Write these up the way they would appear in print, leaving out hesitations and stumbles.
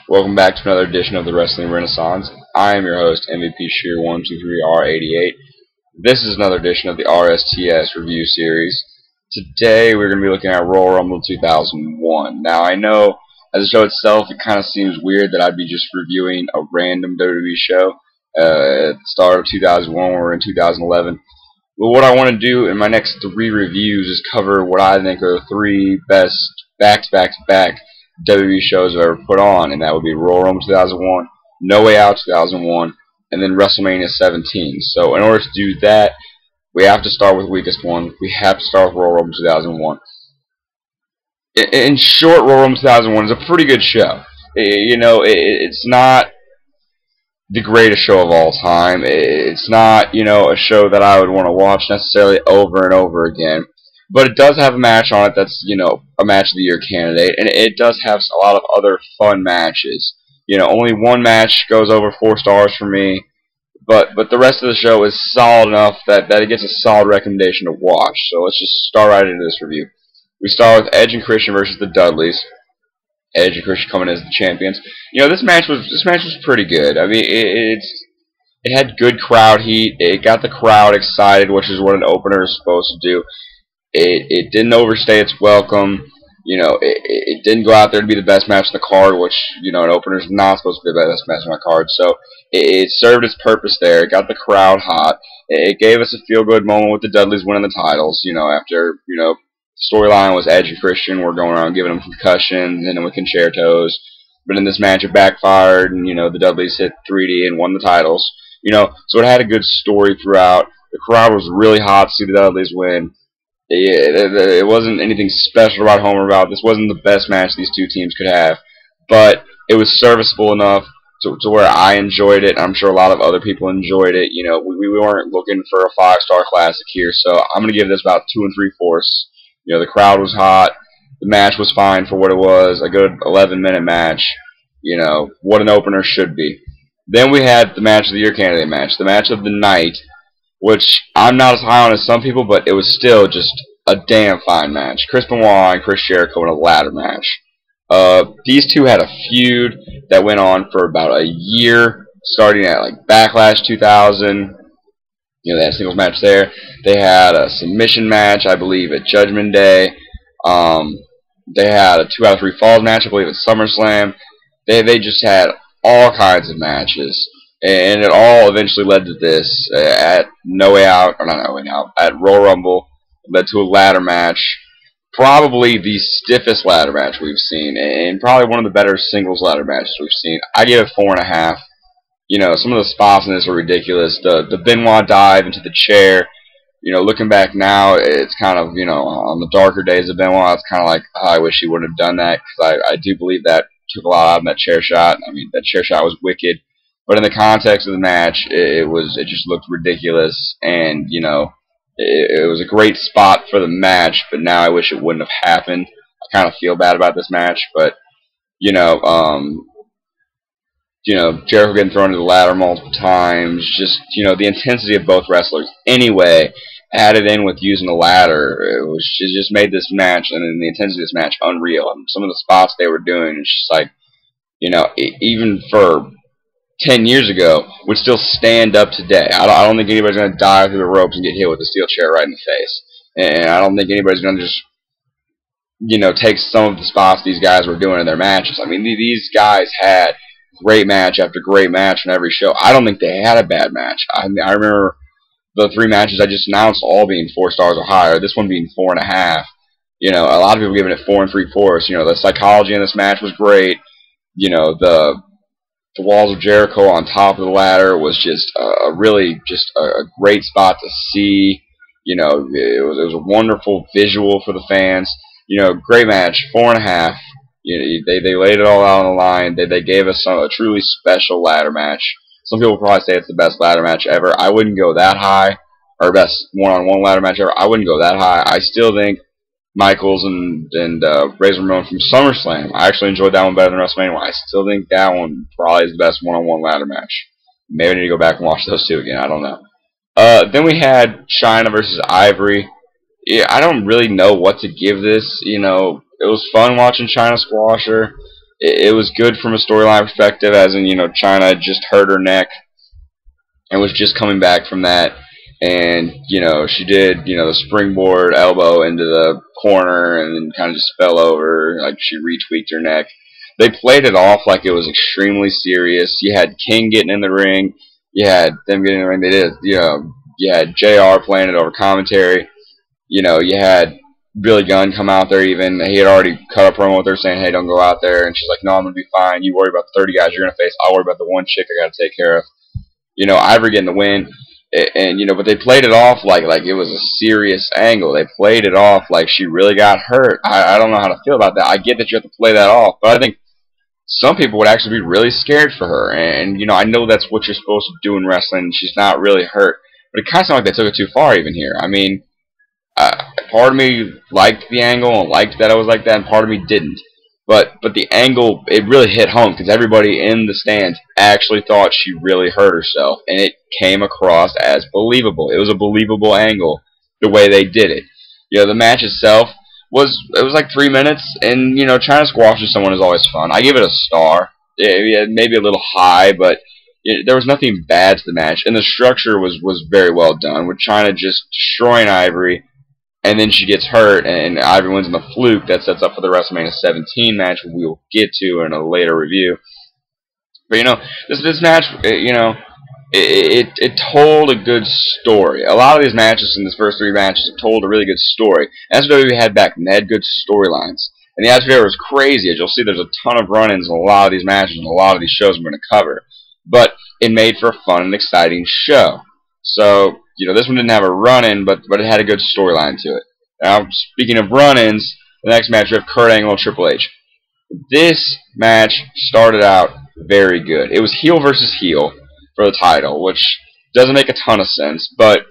Welcome back to another edition of the Wrestling Renaissance. I am your host, MVP Shear123R88. This is another edition of the RSTS review series. Today we're going to be looking at Royal Rumble 2001. Now I know, as a show itself, it kind of seems weird that I'd be just reviewing a random WWE show at the start of 2001 when we're in 2011. But what I want to do in my next three reviews is cover what I think are the three best back-to-back-to-back WWE shows I've ever put on, and that would be Royal Rumble 2001, No Way Out 2001, and then WrestleMania 17. So in order to do that, we have to start with the weakest one. We have to start with Royal Rumble 2001. In short, Royal Rumble 2001 is a pretty good show. It's not the greatest show of all time. It's not, a show that I would want to watch necessarily over and over again. But it does have a match on it that's, a Match of the Year candidate, and it does have a lot of other fun matches. Only one match goes over 4 stars for me, but the rest of the show is solid enough that it gets a solid recommendation to watch. So let's just start right into this review. We start with Edge and Christian versus the Dudleys. Edge and Christian coming as the champions. This match was pretty good. I mean, it had good crowd heat. It got the crowd excited, which is what an opener is supposed to do. It didn't overstay its welcome. It didn't go out there to be the best match on the card, which, an opener is not supposed to be the best match on the card. So it served its purpose there. It got the crowd hot. It gave us a feel-good moment with the Dudleys winning the titles, after, the storyline was Edge and Christian were going around giving them concussions, and then with concertos. But in this match, it backfired, and, the Dudleys hit 3D and won the titles. So it had a good story throughout. The crowd was really hot to see the Dudleys win. It wasn't anything special about home or about. This wasn't the best match these two teams could have, but it was serviceable enough to where I enjoyed it. I'm sure a lot of other people enjoyed it. We weren't looking for a 5-star classic here, so I'm going to give this about 2 3/4. The crowd was hot. The match was fine for what it was, a good 11-minute match. What an opener should be. Then we had the Match of the Year candidate match, the match of the night, which I'm not as high on as some people, but it was still just a damn fine match. Chris Benoit and Chris Jericho in a ladder match. These two had a feud that went on for about a year, starting at Backlash 2000. They had a singles match there. They had a submission match, I believe, at Judgment Day. They had a 2 out of 3 falls match, I believe, at SummerSlam. They just had all kinds of matches. And it all eventually led to this at No Way Out, or not No Way Out, at Royal Rumble. It led to a ladder match, probably the stiffest ladder match we've seen, and probably one of the better singles ladder matches we've seen. I give it 4.5. Some of the spots in this are ridiculous. The Benoit dive into the chair. Looking back now, it's kind of, on the darker days of Benoit, it's kind of like, oh, I wish he wouldn't have done that, because I do believe that took a lot out of that chair shot. I mean, that chair shot was wicked. But in the context of the match, it just looked ridiculous, and it was a great spot for the match. But now I wish it wouldn't have happened. I kind of feel bad about this match, but Jericho getting thrown to the ladder multiple times, just the intensity of both wrestlers. Anyway, added in with using a ladder, it just made this match and then the intensity of this match unreal. And some of the spots they were doing, it's just like, even for 10 years ago, would still stand up today. I don't think anybody's going to dive through the ropes and get hit with a steel chair right in the face. And I don't think anybody's going to just, take some of the spots these guys were doing in their matches. I mean, these guys had great match after great match on every show. I don't think they had a bad match. I remember the 3 matches I just announced all being 4 stars or higher. This one being 4.5. A lot of people giving it 4 3/4. The psychology in this match was great. The walls of Jericho on top of the ladder was just a great spot to see. It was a wonderful visual for the fans. Great match, 4.5. They laid it all out on the line. They gave us a truly special ladder match. Some people probably say it's the best ladder match ever. I wouldn't go that high, or best one-on-one ladder match ever. I wouldn't go that high. I still think Michaels and Razor Ramon from SummerSlam, I actually enjoyed that one better than WrestleMania. I still think that one probably is the best one-on-one ladder match. Maybe I need to go back and watch those two again. I don't know. Then we had Chyna versus Ivory. I don't really know what to give this. It was fun watching Chyna squash her. it was good from a storyline perspective, as in, Chyna just hurt her neck and was just coming back from that. And, she did, the springboard elbow into the corner and then kind of just fell over, like she retweaked her neck. They played it off like it was extremely serious. You had King getting in the ring. You had them getting in the ring. They did, you had JR playing it over commentary. You had Billy Gunn come out there even. He had already cut a promo with her saying, hey, don't go out there. And she's like, no, I'm going to be fine. You worry about the 30 guys you're going to face. I'll worry about the one chick I got to take care of. Ivory getting the win. And, but they played it off like it was a serious angle. They played it off like she really got hurt. I don't know how to feel about that. I get that you have to play that off, but I think some people would actually be really scared for her. And, I know that's what you're supposed to do in wrestling. She's not really hurt. But it kind of sounded like they took it too far even here. I mean, part of me liked the angle and liked that it was like that, and part of me didn't. But the angle, it really hit home because everybody in the stands actually thought she really hurt herself, and it came across as believable. It was a believable angle the way they did it. The match itself was like 3 minutes, and trying to squash someone is always fun. I give it a star. Yeah, maybe a little high, but there was nothing bad to the match, and the structure was very well done, with Chyna just destroying Ivory. And then she gets hurt, and Ivory wins in the fluke. That sets up for the WrestleMania 17 match, we will get to in a later review. But, this match, it told a good story. A lot of these matches in these first 3 matches have told a really good story. That's what we had back then. They had good storylines. And the Attitude Era was crazy. As you'll see, there's a ton of run-ins in a lot of these matches and a lot of these shows we're going to cover. But it made for a fun and exciting show. So, this one didn't have a run-in, but it had a good storyline to it. Now, speaking of run-ins, the next match we have Kurt Angle and Triple H. This match started out very good. It was heel versus heel for the title, which doesn't make a ton of sense, but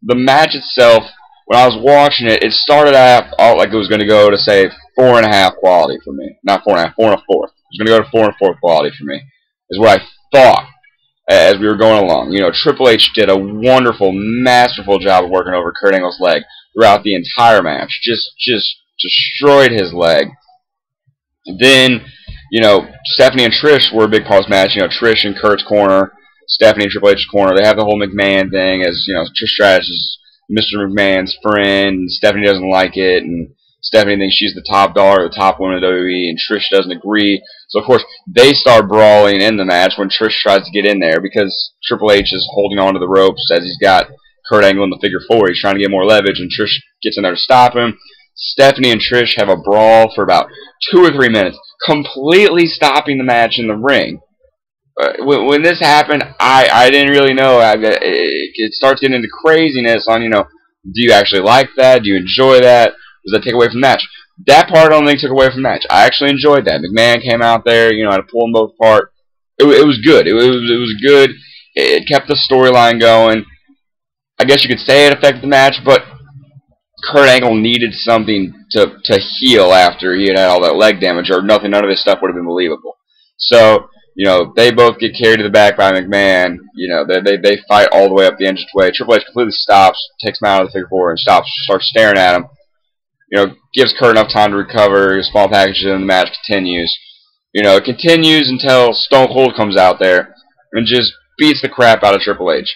the match itself, when I was watching it, it started out like it was going to go to, say, 4.5 quality for me. Not 4.5, 4 1/4. It was going to go to 4 1/4 quality for me, is what I thought as we were going along. Triple H did a wonderful, masterful job of working over Kurt Angle's leg throughout the entire match. Just destroyed his leg. Then, Stephanie and Trish were a big part of this match. Trish in Kurt's corner, Stephanie in Triple H's corner. They have the whole McMahon thing, as, Trish Stratus is Mr. McMahon's friend, and Stephanie doesn't like it, and Stephanie thinks she's the top dog, or the top woman in WWE, and Trish doesn't agree. So, of course, they start brawling in the match when Trish tries to get in there because Triple H is holding on to the ropes as he's got Kurt Angle in the figure 4. He's trying to get more leverage, and Trish gets in there to stop him. Stephanie and Trish have a brawl for about 2 or 3 minutes, completely stopping the match in the ring. When this happened, I didn't really know. It starts getting into craziness on, do you actually like that? Do you enjoy that? Does that take away from the match? That part I don't think took away from the match. I actually enjoyed that. McMahon came out there, had to pull them both apart. It was good. It was good. It kept the storyline going. I guess you could say it affected the match, but Kurt Angle needed something to heal after he had all that leg damage, or none of this stuff would have been believable. So, they both get carried to the back by McMahon. They fight all the way up the entranceway. Triple H completely stops, takes him out of the figure 4, and starts staring at him. Gives Kurt enough time to recover, small packages, and the match continues. It continues until Stone Cold comes out there and just beats the crap out of Triple H.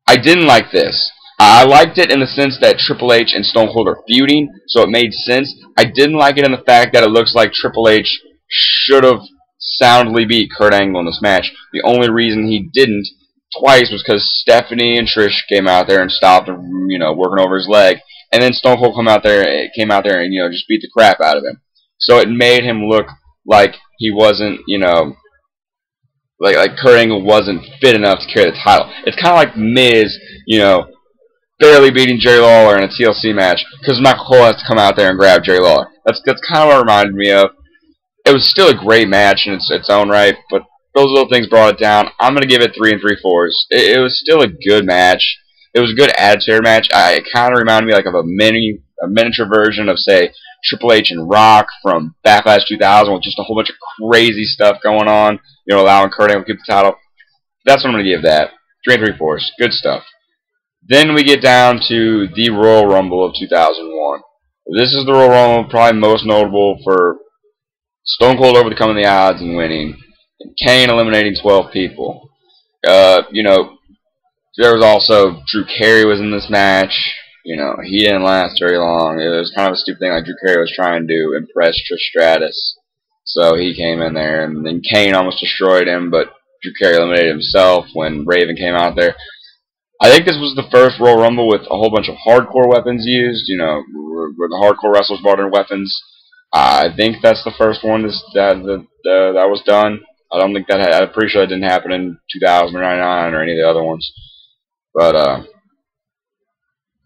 I didn't like this. I liked it in the sense that Triple H and Stone Cold are feuding, so it made sense. I didn't like it in the fact that it looks like Triple H should have soundly beat Kurt Angle in this match. The only reason he didn't twice was because Stephanie and Trish came out there and stopped him, working over his leg. And then Stone Cold came out there and, just beat the crap out of him. So it made him look like he wasn't, like Kurt Angle wasn't fit enough to carry the title. It's kind of like Miz, barely beating Jerry Lawler in a TLC match because Michael Cole has to come out there and grab Jerry Lawler. That's kind of what it reminded me of. It was still a great match in its own right, but those little things brought it down. I'm going to give it 3 3/4. It was still a good match. It was a good attitude match. It kind of reminded me like of a miniature version of, say, Triple H and Rock from Backlash 2000 with just a whole bunch of crazy stuff going on, allowing Kurt Angle to keep the title. That's what I'm going to give that. 3 3/4. Good stuff. Then we get down to the Royal Rumble of 2001. This is the Royal Rumble, probably most notable for Stone Cold overcoming the odds and winning, and Kane eliminating 12 people. You know, there was also Drew Carey was in this match. You know, he didn't last very long. It was kind of a stupid thing. Like Drew Carey was trying to impress Trish Stratus, so he came in there, and then Kane almost destroyed him, but Drew Carey eliminated himself when Raven came out there. I think this was the first Royal Rumble with a whole bunch of hardcore weapons used. You know, where the hardcore wrestlers brought in weapons. I think that's the first one that was done. I don't think that had. I'm pretty sure that didn't happen in 2000 or 99 or any of the other ones. But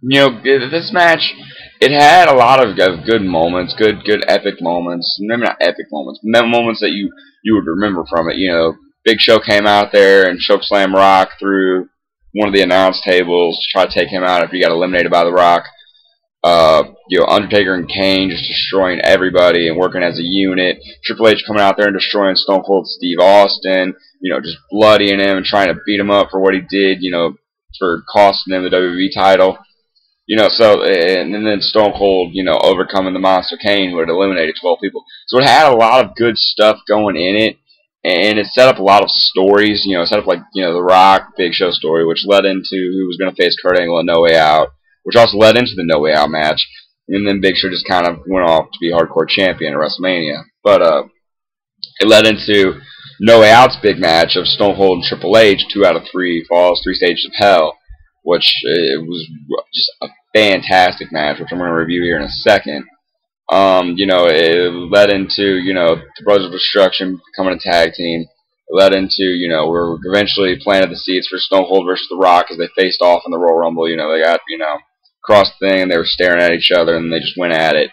you know, this match, it had a lot of good moments, good epic moments. Maybe not epic moments, moments that you would remember from it. You know, Big Show came out there and chokeslam Rock through one of the announce tables to try to take him out after he got eliminated by The Rock. You know, Undertaker and Kane just destroying everybody and working as a unit. Triple H coming out there and destroying Stone Cold Steve Austin. You know, just bloodying him and trying to beat him up for what he did. You know, for costing him the WWE title. You know, so and then Stone Cold, you know, overcoming the Monster Kane, who had eliminated 12 people. So it had a lot of good stuff going in it. And it set up a lot of stories, you know, it set up like, you know, the Rock Big Show story, which led into who was going to face Kurt Angle in No Way Out, which also led into the No Way Out match. And then Big Show just kind of went off to be hardcore champion at WrestleMania. But it led into No Way Out's big match of Stone Cold and Triple H, 2 out of 3 falls, 3 stages of hell, which it was just a fantastic match, which I'm going to review here in a second. You know, it led into, you know, the Brothers of Destruction becoming a tag team. It led into, you know, we're eventually planted the seeds for Stone Cold versus The Rock as they faced off in the Royal Rumble. You know, they got, you know, across the thing and they were staring at each other and they just went at it.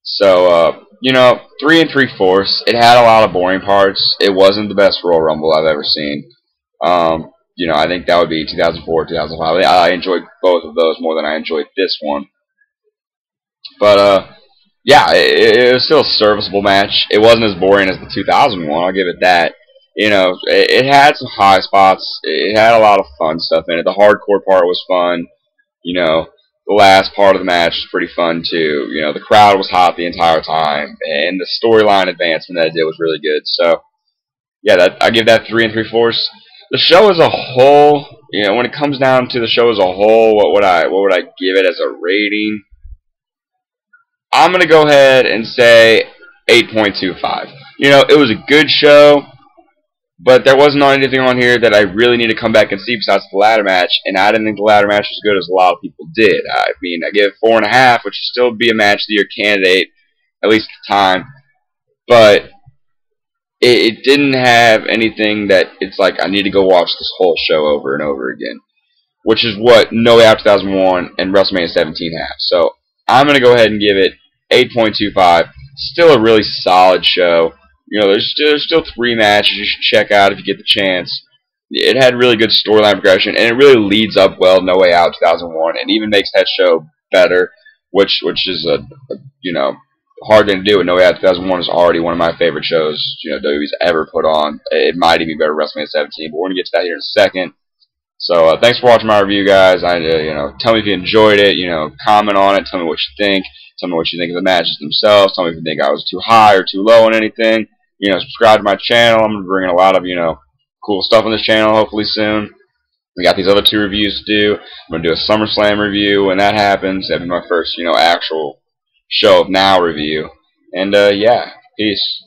So, you know, 3 3/4. It had a lot of boring parts. It wasn't the best Royal Rumble I've ever seen. You know, I think that would be 2004, 2005. I enjoyed both of those more than I enjoyed this one. But, yeah, it was still a serviceable match. It wasn't as boring as the 2001, I'll give it that. You know, it had some high spots. It had a lot of fun stuff in it. The hardcore part was fun. You know, the last part of the match was pretty fun, too. You know, the crowd was hot the entire time. And the storyline advancement that it did was really good. So, yeah, I give that 3 3/4. The show as a whole, you know, when it comes down to the show as a whole, what would I give it as a rating? I'm going to go ahead and say 8.25. You know, it was a good show, but there wasn't anything on here that I really need to come back and see besides the ladder match, and I didn't think the ladder match was as good as a lot of people did. I mean, I give it 4.5, which would still be a match of the year candidate, at least at the time, but it didn't have anything that it's like I need to go watch this whole show over and over again, which is what No Way Out 2001 and WrestleMania 17 have. So I'm going to go ahead and give it 8.25. Still a really solid show. You know, there's still 3 matches you should check out if you get the chance. It had really good storyline progression, and it really leads up well No Way Out 2001, and even makes that show better, which is a you know, hard thing to do. And No Way Out 2001 is already one of my favorite shows, you know, WWE's ever put on. It might even be better than WrestleMania 17, but we're gonna get to that here in a second. So thanks for watching my review, guys. You know, tell me if you enjoyed it. You know, comment on it. Tell me what you think. Tell me what you think of the matches themselves. Tell me if you think I was too high or too low on anything. You know, subscribe to my channel. I'm gonna bring in a lot of, you know, cool stuff on this channel hopefully soon. We got these other 2 reviews to do. I'm gonna do a SummerSlam review when that happens. That'll be my first, you know, actual Show of Now review. And yeah, peace.